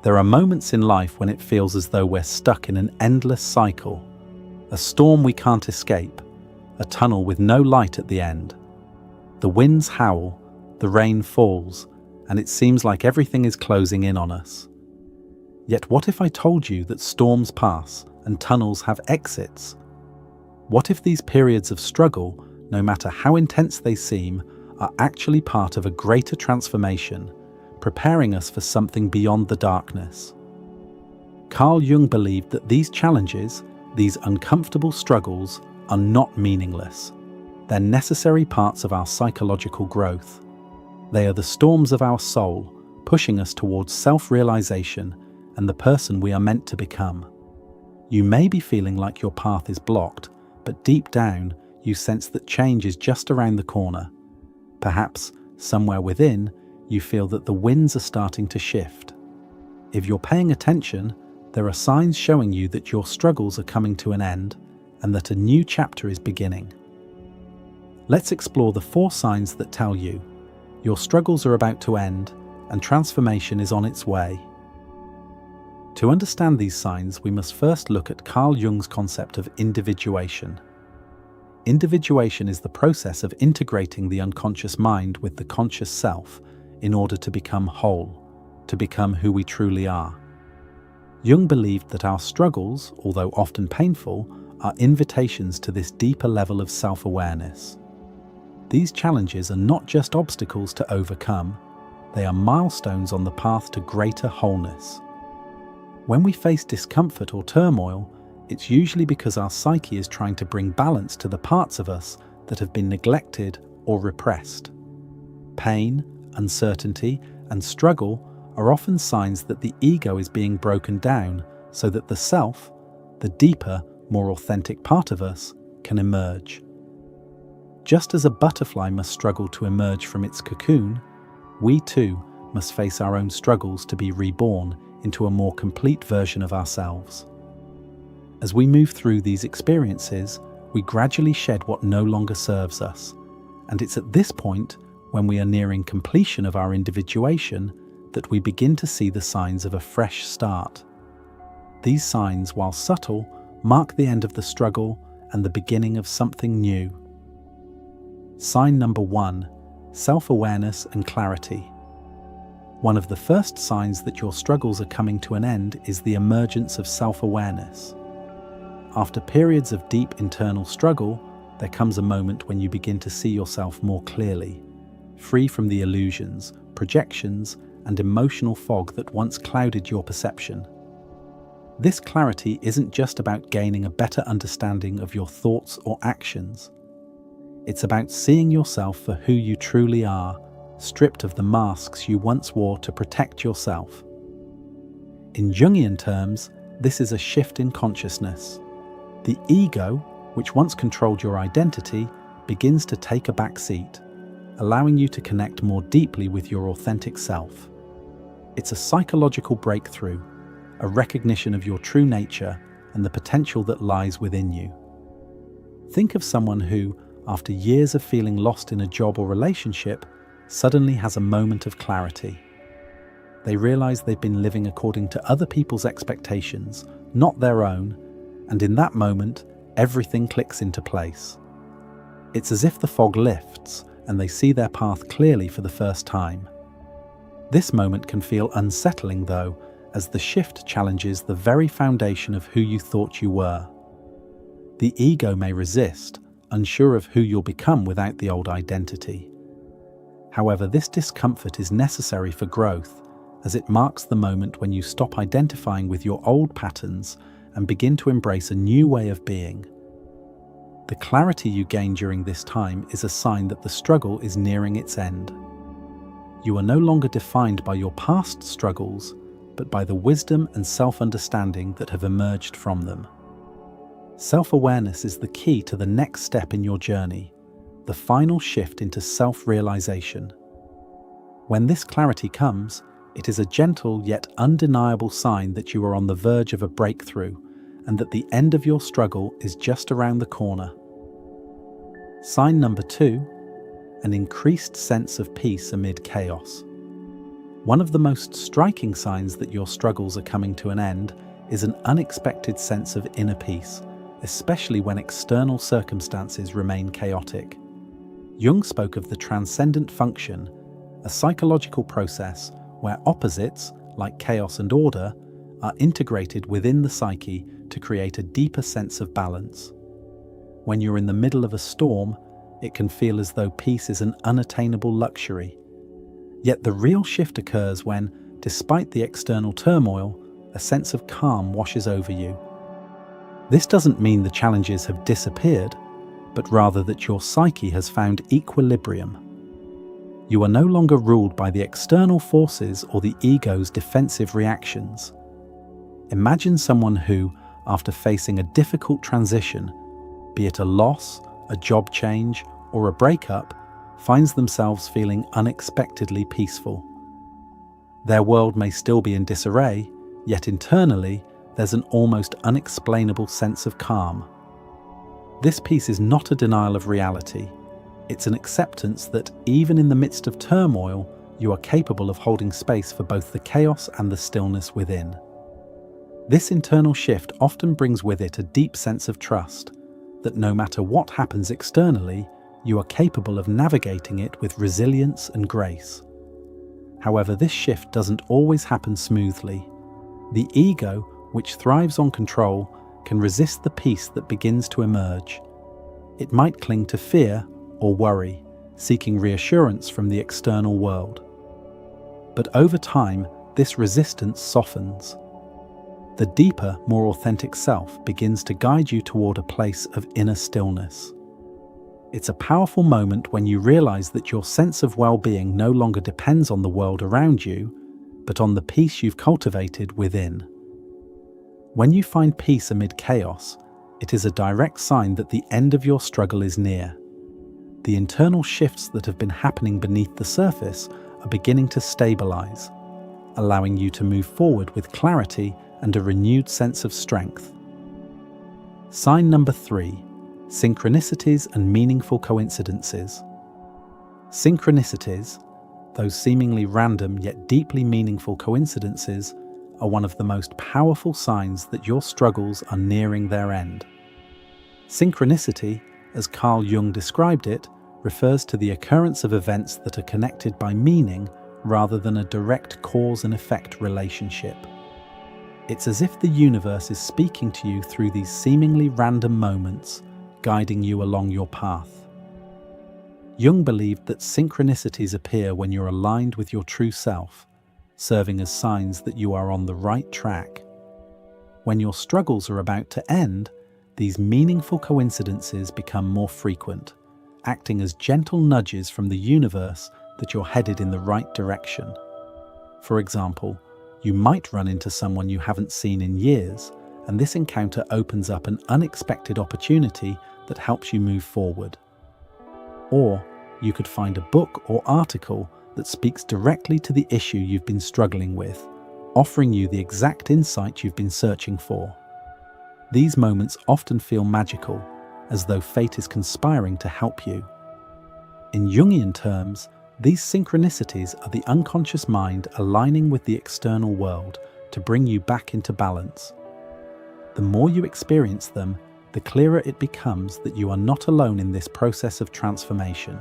There are moments in life when it feels as though we're stuck in an endless cycle, a storm we can't escape, a tunnel with no light at the end. The winds howl, the rain falls, and it seems like everything is closing in on us. Yet what if I told you that storms pass and tunnels have exits? What if these periods of struggle, no matter how intense they seem, are actually part of a greater transformation, preparing us for something beyond the darkness? Carl Jung believed that these challenges, these uncomfortable struggles, are not meaningless. They're necessary parts of our psychological growth. They are the storms of our soul, pushing us towards self-realization and the person we are meant to become. You may be feeling like your path is blocked, but deep down, you sense that change is just around the corner. Perhaps, somewhere within, you feel that the winds are starting to shift. If you're paying attention, there are signs showing you that your struggles are coming to an end and that a new chapter is beginning. Let's explore the 4 signs that tell you your struggles are about to end and transformation is on its way. To understand these signs, we must first look at Carl Jung's concept of individuation. Individuation is the process of integrating the unconscious mind with the conscious self in order to become whole, to become who we truly are. Jung believed that our struggles, although often painful, are invitations to this deeper level of self-awareness. These challenges are not just obstacles to overcome, they are milestones on the path to greater wholeness. When we face discomfort or turmoil, it's usually because our psyche is trying to bring balance to the parts of us that have been neglected or repressed. Pain, uncertainty, and struggle are often signs that the ego is being broken down so that the self, the deeper, more authentic part of us, can emerge. Just as a butterfly must struggle to emerge from its cocoon, we too must face our own struggles to be reborn into a more complete version of ourselves. As we move through these experiences, we gradually shed what no longer serves us, and it's at this point, when we are nearing completion of our individuation, that we begin to see the signs of a fresh start. These signs, while subtle, mark the end of the struggle and the beginning of something new. Sign number 1, self-awareness and clarity. One of the first signs that your struggles are coming to an end is the emergence of self-awareness. After periods of deep internal struggle, there comes a moment when you begin to see yourself more clearly, free from the illusions, projections, and emotional fog that once clouded your perception. This clarity isn't just about gaining a better understanding of your thoughts or actions. It's about seeing yourself for who you truly are, stripped of the masks you once wore to protect yourself. In Jungian terms, this is a shift in consciousness. The ego, which once controlled your identity, begins to take a back seat, allowing you to connect more deeply with your authentic self. It's a psychological breakthrough, a recognition of your true nature and the potential that lies within you. Think of someone who, after years of feeling lost in a job or relationship, suddenly has a moment of clarity. They realize they've been living according to other people's expectations, not their own, and in that moment, everything clicks into place. It's as if the fog lifts and they see their path clearly for the first time. This moment can feel unsettling though, as the shift challenges the very foundation of who you thought you were. The ego may resist, unsure of who you'll become without the old identity. However, this discomfort is necessary for growth, as it marks the moment when you stop identifying with your old patterns and begin to embrace a new way of being. The clarity you gain during this time is a sign that the struggle is nearing its end. You are no longer defined by your past struggles, but by the wisdom and self-understanding that have emerged from them. Self-awareness is the key to the next step in your journey, the final shift into self-realization. When this clarity comes, it is a gentle yet undeniable sign that you are on the verge of a breakthrough and that the end of your struggle is just around the corner. Sign number 2, an increased sense of peace amid chaos. One of the most striking signs that your struggles are coming to an end is an unexpected sense of inner peace, especially when external circumstances remain chaotic. Jung spoke of the transcendent function, a psychological process where opposites, like chaos and order, are integrated within the psyche to create a deeper sense of balance. When you're in the middle of a storm, it can feel as though peace is an unattainable luxury. Yet the real shift occurs when, despite the external turmoil, a sense of calm washes over you. This doesn't mean the challenges have disappeared, but rather that your psyche has found equilibrium. You are no longer ruled by the external forces or the ego's defensive reactions. Imagine someone who, after facing a difficult transition, be it a loss, a job change, or a breakup, finds themselves feeling unexpectedly peaceful. Their world may still be in disarray, yet internally there's an almost unexplainable sense of calm. This peace is not a denial of reality. It's an acceptance that even in the midst of turmoil, you are capable of holding space for both the chaos and the stillness within. This internal shift often brings with it a deep sense of trust, that no matter what happens externally, you are capable of navigating it with resilience and grace. However, this shift doesn't always happen smoothly. The ego, which thrives on control, can resist the peace that begins to emerge. It might cling to fear or worry, seeking reassurance from the external world. But over time, this resistance softens. The deeper, more authentic self begins to guide you toward a place of inner stillness. It's a powerful moment when you realize that your sense of well-being no longer depends on the world around you, but on the peace you've cultivated within. When you find peace amid chaos, it is a direct sign that the end of your struggle is near. The internal shifts that have been happening beneath the surface are beginning to stabilize, allowing you to move forward with clarity and a renewed sense of strength. Sign number 3. Synchronicities and meaningful coincidences. Synchronicities, those seemingly random yet deeply meaningful coincidences, are one of the most powerful signs that your struggles are nearing their end. Synchronicity, as Carl Jung described it, refers to the occurrence of events that are connected by meaning rather than a direct cause and effect relationship. It's as if the universe is speaking to you through these seemingly random moments, guiding you along your path. Jung believed that synchronicities appear when you're aligned with your true self, serving as signs that you are on the right track. When your struggles are about to end, these meaningful coincidences become more frequent, acting as gentle nudges from the universe that you're headed in the right direction. For example, you might run into someone you haven't seen in years, and this encounter opens up an unexpected opportunity that helps you move forward. Or you could find a book or article that speaks directly to the issue you've been struggling with, offering you the exact insight you've been searching for. These moments often feel magical, as though fate is conspiring to help you. In Jungian terms, these synchronicities are the unconscious mind aligning with the external world to bring you back into balance. The more you experience them, the clearer it becomes that you are not alone in this process of transformation.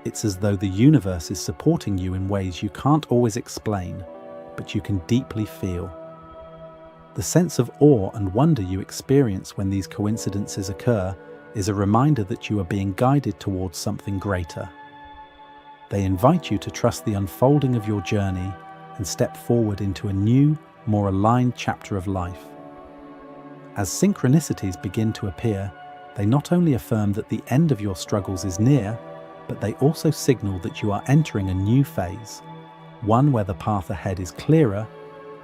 It's as though the universe is supporting you in ways you can't always explain, but you can deeply feel. The sense of awe and wonder you experience when these coincidences occur is a reminder that you are being guided towards something greater. They invite you to trust the unfolding of your journey and step forward into a new, more aligned chapter of life. As synchronicities begin to appear, they not only affirm that the end of your struggles is near, but they also signal that you are entering a new phase, one where the path ahead is clearer,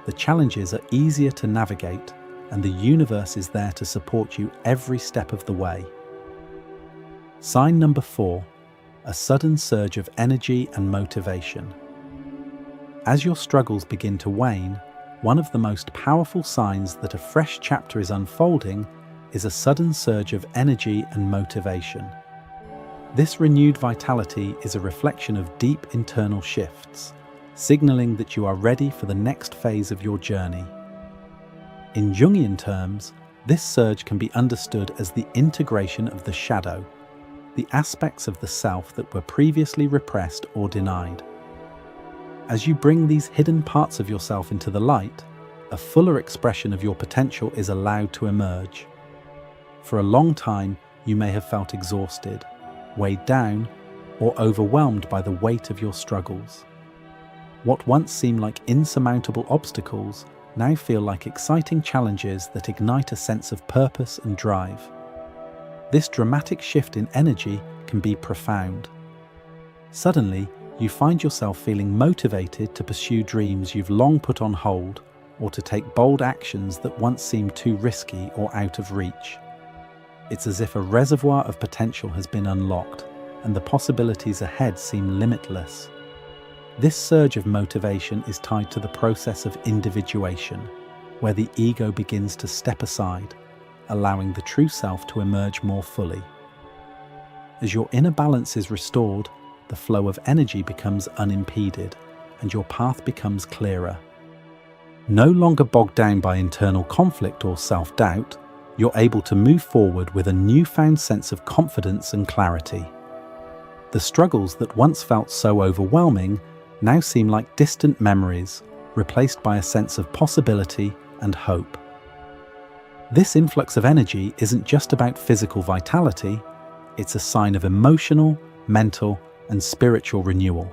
the challenges are easier to navigate, and the universe is there to support you every step of the way. Sign number 4. A sudden surge of energy and motivation. As your struggles begin to wane, one of the most powerful signs that a fresh chapter is unfolding is a sudden surge of energy and motivation. This renewed vitality is a reflection of deep internal shifts, signaling that you are ready for the next phase of your journey. In Jungian terms, this surge can be understood as the integration of the shadow, the aspects of the self that were previously repressed or denied. As you bring these hidden parts of yourself into the light, a fuller expression of your potential is allowed to emerge. For a long time, you may have felt exhausted, weighed down, or overwhelmed by the weight of your struggles. What once seemed like insurmountable obstacles now feel like exciting challenges that ignite a sense of purpose and drive. This dramatic shift in energy can be profound. Suddenly, you find yourself feeling motivated to pursue dreams you've long put on hold, or to take bold actions that once seemed too risky or out of reach. It's as if a reservoir of potential has been unlocked, and the possibilities ahead seem limitless. This surge of motivation is tied to the process of individuation, where the ego begins to step aside, allowing the true self to emerge more fully. As your inner balance is restored, the flow of energy becomes unimpeded, and your path becomes clearer. No longer bogged down by internal conflict or self-doubt, you're able to move forward with a newfound sense of confidence and clarity. The struggles that once felt so overwhelming now seem like distant memories, replaced by a sense of possibility and hope. This influx of energy isn't just about physical vitality, it's a sign of emotional, mental, and spiritual renewal.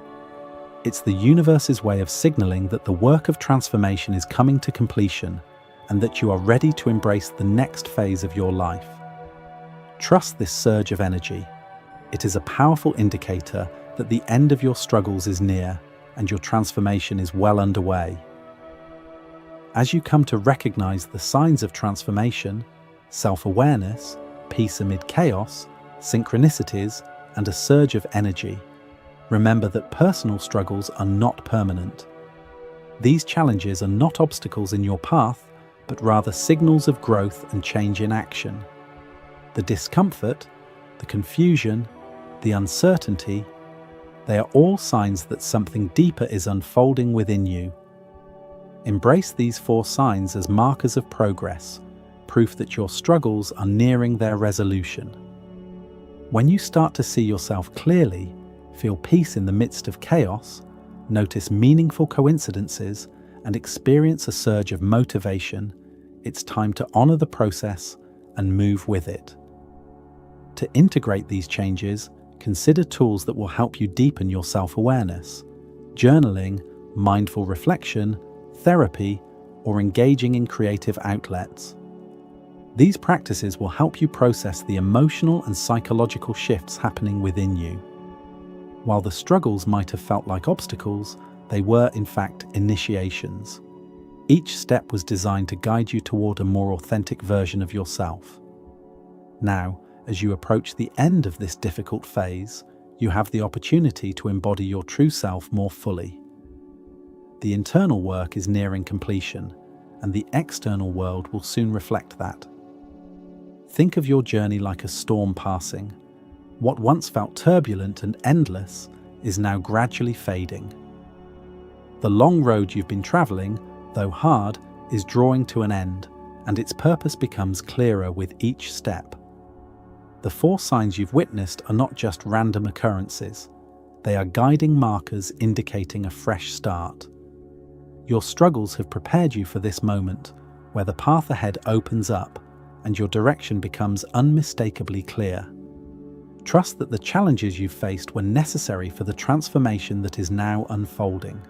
It's the universe's way of signaling that the work of transformation is coming to completion and that you are ready to embrace the next phase of your life. Trust this surge of energy. It is a powerful indicator that the end of your struggles is near and your transformation is well underway. As you come to recognize the signs of transformation, self-awareness, peace amid chaos, synchronicities, and a surge of energy, remember that personal struggles are not permanent. These challenges are not obstacles in your path, but rather signals of growth and change in action. The discomfort, the confusion, the uncertainty, they are all signs that something deeper is unfolding within you. Embrace these 4 signs as markers of progress, proof that your struggles are nearing their resolution. When you start to see yourself clearly, feel peace in the midst of chaos, notice meaningful coincidences, and experience a surge of motivation, it's time to honor the process and move with it. To integrate these changes, consider tools that will help you deepen your self-awareness: journaling, mindful reflection, therapy, or engaging in creative outlets. These practices will help you process the emotional and psychological shifts happening within you. While the struggles might have felt like obstacles, they were in fact initiations. Each step was designed to guide you toward a more authentic version of yourself. Now, as you approach the end of this difficult phase, you have the opportunity to embody your true self more fully. The internal work is nearing completion, and the external world will soon reflect that. Think of your journey like a storm passing. What once felt turbulent and endless is now gradually fading. The long road you've been traveling, though hard, is drawing to an end, and its purpose becomes clearer with each step. The 4 signs you've witnessed are not just random occurrences. They are guiding markers indicating a fresh start. Your struggles have prepared you for this moment, where the path ahead opens up and your direction becomes unmistakably clear. Trust that the challenges you've faced were necessary for the transformation that is now unfolding.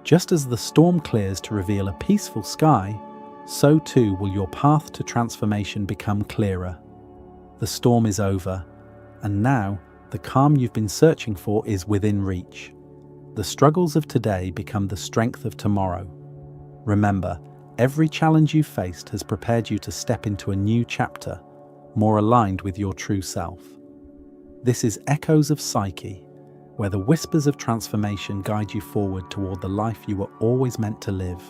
Just as the storm clears to reveal a peaceful sky, so too will your path to transformation become clearer. The storm is over, and now the calm you've been searching for is within reach. The struggles of today become the strength of tomorrow. Remember, every challenge you've faced has prepared you to step into a new chapter, more aligned with your true self. This is Echoes of Psyche, where the whispers of transformation guide you forward toward the life you were always meant to live.